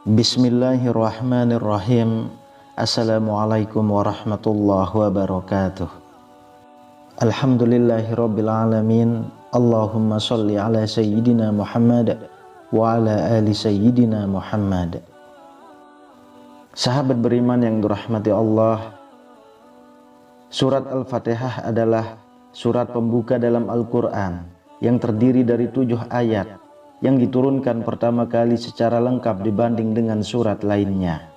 Bismillahirrahmanirrahim. Assalamualaikum warahmatullahi wabarakatuh. Alhamdulillahirabbil alamin. Allahumma sholli ala sayyidina Muhammad wa ala ali sayyidina Muhammad. Sahabat beriman yang dirahmati Allah, surat Al-Fatihah adalah surat pembuka dalam Al-Quran yang terdiri dari 7 ayat yang diturunkan pertama kali secara lengkap dibanding dengan surat lainnya.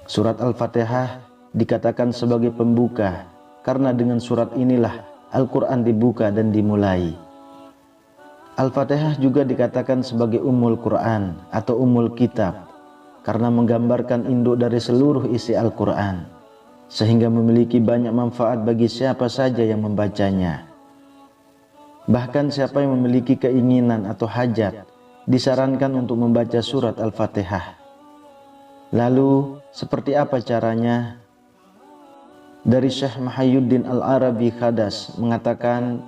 Surat Al-Fatihah dikatakan sebagai pembuka karena dengan surat inilah Al-Quran dibuka dan dimulai. Al-Fatihah juga dikatakan sebagai Ummul Quran atau Ummul Kitab karena menggambarkan induk dari seluruh isi Al-Quran, sehingga memiliki banyak manfaat bagi siapa saja yang membacanya. Bahkan siapa yang memiliki keinginan atau hajat disarankan untuk membaca surat Al-Fatihah. Lalu seperti apa caranya? Dari Syekh Mahyuddin Al-Arabi Khadas mengatakan,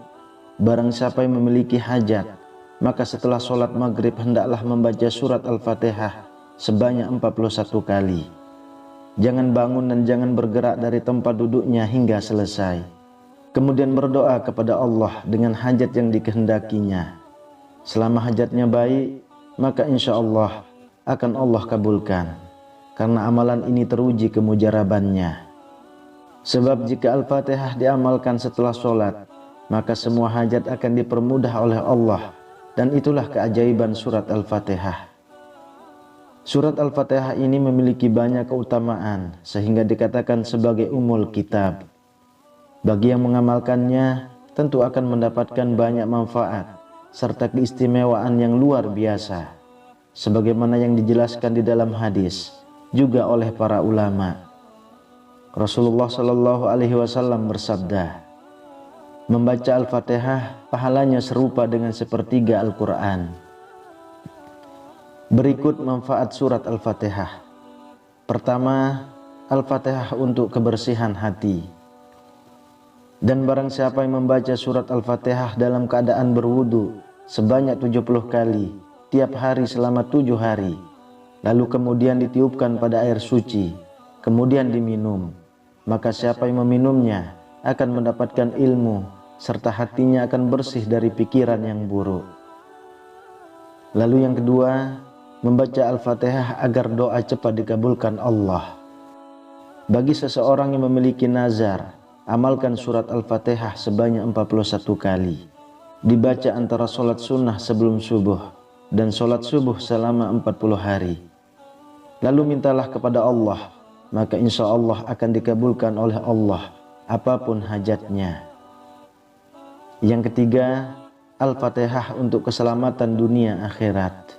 barang siapa yang memiliki hajat, maka setelah sholat maghrib hendaklah membaca surat Al-Fatihah sebanyak 41 kali. Jangan bangun dan jangan bergerak dari tempat duduknya hingga selesai. Kemudian berdoa kepada Allah dengan hajat yang dikehendakinya. Selama hajatnya baik, maka insya Allah akan Allah kabulkan, karena amalan ini teruji kemujarabannya. Sebab jika Al-Fatihah diamalkan setelah sholat, maka semua hajat akan dipermudah oleh Allah, dan itulah keajaiban surat Al-Fatihah. Surat Al-Fatihah ini memiliki banyak keutamaan sehingga dikatakan sebagai Ummul Kitab. Bagi yang mengamalkannya tentu akan mendapatkan banyak manfaat serta keistimewaan yang luar biasa, sebagaimana yang dijelaskan di dalam hadis juga oleh para ulama. Rasulullah Shallallahu Alaihi Wasallam bersabda, membaca Al-Fatihah pahalanya serupa dengan sepertiga Al-Quran. Berikut manfaat surat Al-Fatihah. Pertama, Al-Fatihah untuk kebersihan hati. Dan barang siapa yang membaca surat Al-Fatihah dalam keadaan berwudu sebanyak 70 kali tiap hari selama 7 hari, lalu kemudian ditiupkan pada air suci, kemudian diminum, maka siapa yang meminumnya akan mendapatkan ilmu serta hatinya akan bersih dari pikiran yang buruk. Lalu yang kedua, membaca Al-Fatihah agar doa cepat dikabulkan Allah. Bagi seseorang yang memiliki nazar, amalkan surat Al-Fatihah sebanyak 41 kali. Dibaca antara sholat sunnah sebelum subuh dan sholat subuh selama 40 hari. Lalu mintalah kepada Allah, maka insya Allah akan dikabulkan oleh Allah apapun hajatnya. Yang ketiga, Al-Fatihah untuk keselamatan dunia akhirat.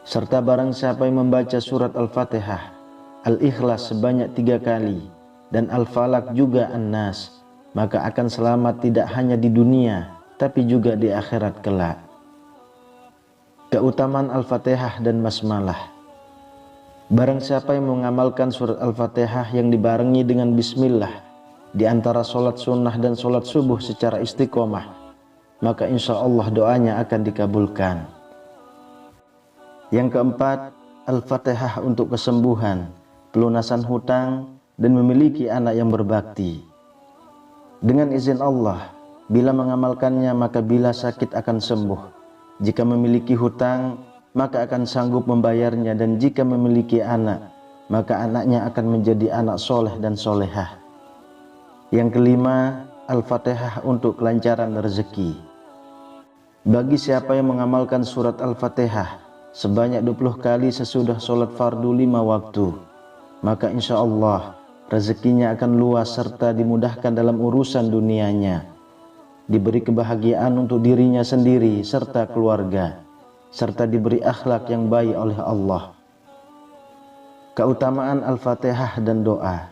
Serta barang siapa yang membaca surat Al-Fatihah, Al-Ikhlas sebanyak 3 kali, dan Al-Falaq juga An-Nas, maka akan selamat tidak hanya di dunia tapi juga di akhirat kelak. Keutamaan Al-Fatihah dan basmalah. Barang siapa yang mengamalkan surat Al-Fatihah yang dibarengi dengan bismillah di antara sholat sunnah dan sholat subuh secara istiqomah, maka insya Allah doanya akan dikabulkan. Yang keempat, Al-Fatihah untuk kesembuhan, pelunasan hutang, dan memiliki anak yang berbakti. Dengan izin Allah, bila mengamalkannya maka bila sakit akan sembuh. Jika memiliki hutang, maka akan sanggup membayarnya, dan jika memiliki anak, maka anaknya akan menjadi anak soleh dan solehah. Yang kelima, Al-Fatihah untuk kelancaran rezeki. Bagi siapa yang mengamalkan surat Al-Fatihah sebanyak 20 kali sesudah sholat fardu 5 waktu, maka insya Allah rezekinya akan luas serta dimudahkan dalam urusan dunianya, diberi kebahagiaan untuk dirinya sendiri serta keluarga, serta diberi akhlak yang baik oleh Allah. Keutamaan Al-Fatihah dan doa.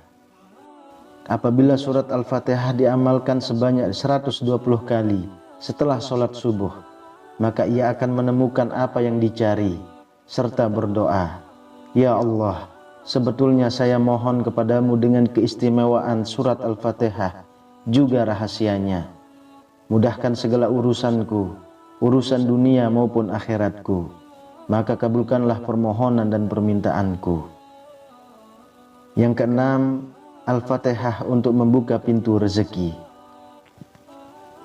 Apabila surat Al-Fatihah diamalkan sebanyak 120 kali setelah sholat subuh, maka ia akan menemukan apa yang dicari serta berdoa, ya Allah, sebetulnya saya mohon kepadamu dengan keistimewaan surat Al-Fatihah, juga rahasianya. Mudahkan segala urusanku, urusan dunia maupun akhiratku. maka kabulkanlah permohonan dan permintaanku. Yang keenam, Al-Fatihah untuk membuka pintu rezeki.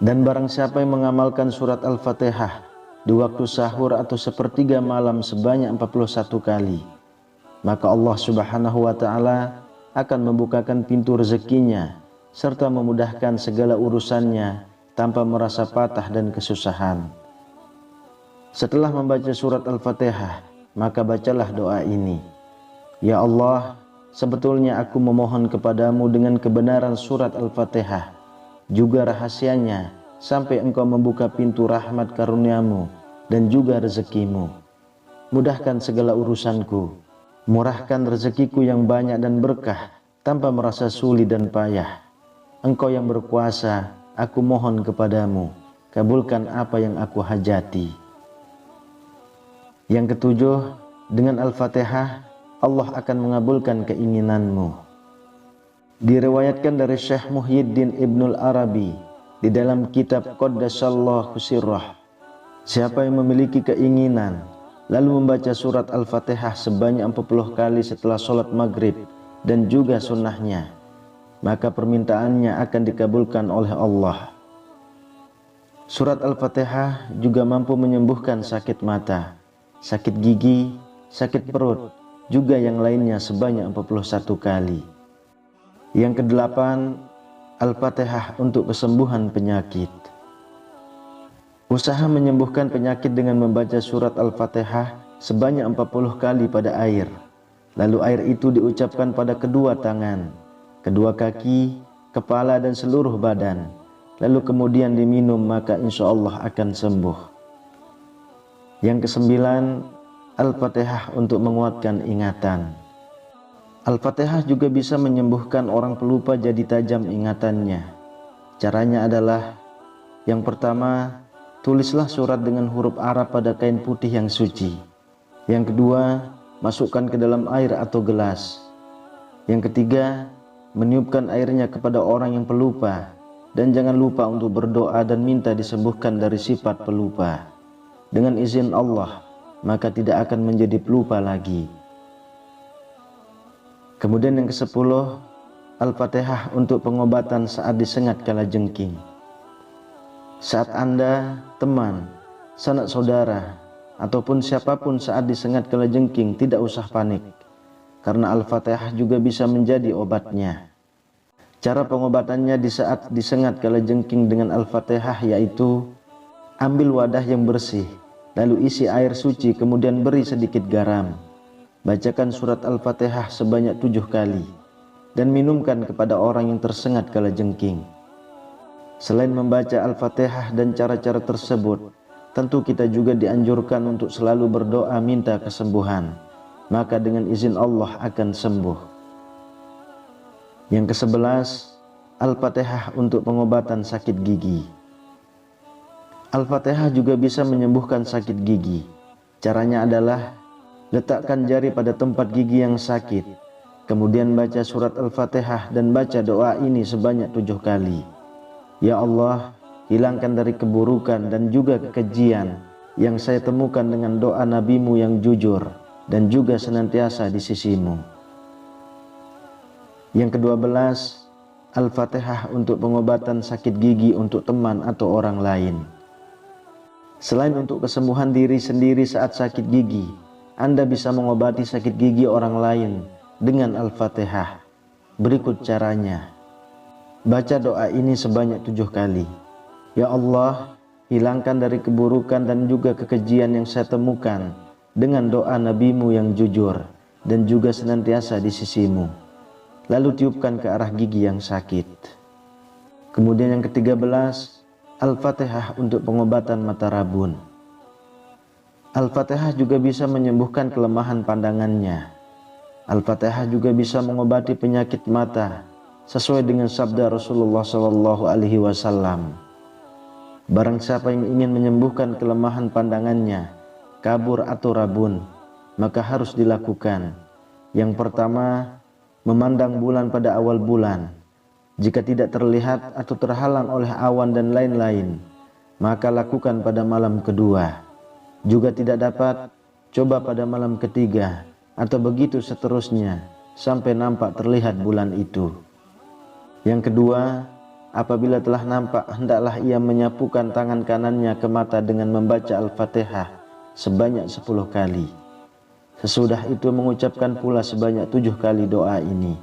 Dan barang siapa yang mengamalkan surat Al-Fatihah di waktu sahur atau sepertiga malam sebanyak 41 kali, maka Allah Subhanahu wa Ta'ala akan membukakan pintu rezekinya serta memudahkan segala urusannya tanpa merasa patah dan kesusahan. Setelah membaca surat Al-Fatihah, maka bacalah doa ini. Ya Allah, sebetulnya aku memohon kepadamu dengan kebenaran surat Al-Fatihah, juga rahasianya, sampai engkau membuka pintu rahmat karuniamu dan juga rezekimu. Mudahkan segala urusanku, murahkan rezekiku yang banyak dan berkah tanpa merasa sulit dan payah. Engkau yang berkuasa, aku mohon kepadamu, kabulkan apa yang aku hajati. Yang ketujuh, dengan Al-Fatihah Allah akan mengabulkan keinginanmu. Diriwayatkan dari Syekh Muhyiddin Ibnul Arabi di dalam kitab Qaddasallahu sirrah, siapa yang memiliki keinginan lalu membaca surat Al-Fatihah sebanyak 40 kali setelah sholat maghrib dan juga sunnahnya, maka permintaannya akan dikabulkan oleh Allah. Surat Al-Fatihah juga mampu menyembuhkan sakit mata, sakit gigi, sakit perut, juga yang lainnya sebanyak 41 kali. Yang kedelapan, Al-Fatihah untuk kesembuhan penyakit. Usaha menyembuhkan penyakit dengan membaca surat Al-Fatihah sebanyak 40 kali pada air. Lalu air itu diucapkan pada kedua tangan, kedua kaki, kepala dan seluruh badan. Lalu kemudian diminum, maka insya Allah akan sembuh. Yang kesembilan, Al-Fatihah untuk menguatkan ingatan. Al-Fatihah juga bisa menyembuhkan orang pelupa jadi tajam ingatannya. Caranya adalah, yang pertama, tulislah surat dengan huruf Arab pada kain putih yang suci. Yang kedua, masukkan ke dalam air atau gelas. Yang ketiga, meniupkan airnya kepada orang yang pelupa. Dan jangan lupa untuk berdoa dan minta disembuhkan dari sifat pelupa. Dengan izin Allah, maka tidak akan menjadi pelupa lagi. Kemudian yang ke-10, Al-Fatihah untuk pengobatan saat disengat kalajengking. Saat Anda, teman, sanak saudara, ataupun siapapun saat disengat kalajengking, tidak usah panik, karena Al-Fatihah juga bisa menjadi obatnya. Cara pengobatannya di saat disengat kalajengking dengan Al-Fatihah yaitu, ambil wadah yang bersih, lalu isi air suci, kemudian beri sedikit garam. Bacakan surat Al-Fatihah sebanyak 7 kali dan minumkan kepada orang yang tersengat kalajengking. Selain membaca Al-Fatihah dan cara-cara tersebut, tentu kita juga dianjurkan untuk selalu berdoa minta kesembuhan, maka dengan izin Allah akan sembuh. Yang ke-11, Al-Fatihah untuk pengobatan sakit gigi. Al-Fatihah juga bisa menyembuhkan sakit gigi. Caranya adalah, letakkan jari pada tempat gigi yang sakit, kemudian baca surat Al-Fatihah dan baca doa ini sebanyak 7 kali. Ya Allah, hilangkan dari keburukan dan juga kekejian yang saya temukan dengan doa Nabi-Mu yang jujur dan juga senantiasa di sisi-Mu. Yang ke-12, Al-Fatihah untuk pengobatan sakit gigi untuk teman atau orang lain. Selain untuk kesembuhan diri sendiri saat sakit gigi, Anda bisa mengobati sakit gigi orang lain dengan Al-Fatihah. Berikut caranya. Baca doa ini sebanyak 7 kali. Ya Allah, hilangkan dari keburukan dan juga kekejian yang saya temukan dengan doa Nabi-Mu yang jujur dan juga senantiasa di sisi-Mu. Lalu tiupkan ke arah gigi yang sakit. Kemudian yang ke-13, Al-Fatihah untuk pengobatan mata rabun. Al-Fatihah juga bisa menyembuhkan kelemahan pandangannya. Al-Fatihah juga bisa mengobati penyakit mata sesuai dengan sabda Rasulullah SAW. Barang siapa yang ingin menyembuhkan kelemahan pandangannya, kabur atau rabun, maka harus dilakukan. Yang pertama, memandang bulan pada awal bulan. Jika tidak terlihat atau terhalang oleh awan dan lain-lain, maka lakukan pada malam kedua. Juga tidak dapat, coba pada malam ketiga, atau begitu seterusnya sampai nampak terlihat bulan itu. Yang kedua, apabila telah nampak, hendaklah ia menyapukan tangan kanannya ke mata dengan membaca Al-Fatihah sebanyak 10 kali. Sesudah itu mengucapkan pula sebanyak 7 kali doa ini.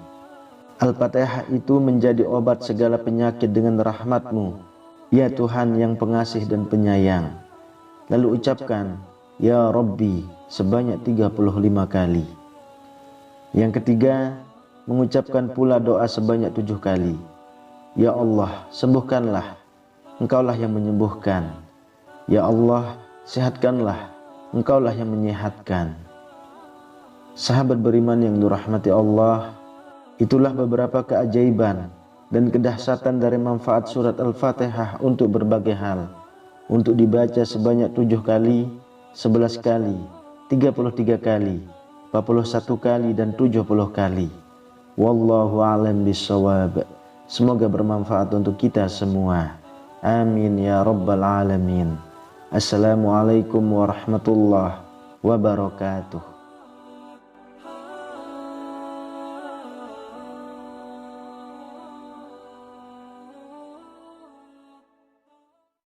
Al-Fatihah itu menjadi obat segala penyakit dengan rahmat-Mu, ya Tuhan yang pengasih dan penyayang. Lalu ucapkan, Ya Rabbi, sebanyak 35 kali. Yang ketiga, mengucapkan pula doa sebanyak 7 kali. Ya Allah, sembuhkanlah, Engkaulah yang menyembuhkan. Ya Allah, sehatkanlah, Engkaulah yang menyehatkan. Sahabat beriman yang dirahmati Allah, itulah beberapa keajaiban dan kedahsyatan dari manfaat surat Al-Fatihah untuk berbagai hal. Untuk dibaca sebanyak 7 kali, 11 kali, 33 kali, 41 kali, dan 70 kali. Wallahu a'lam bishawab. Semoga bermanfaat untuk kita semua. Amin ya rabbal alamin. Assalamualaikum warahmatullahi wabarakatuh.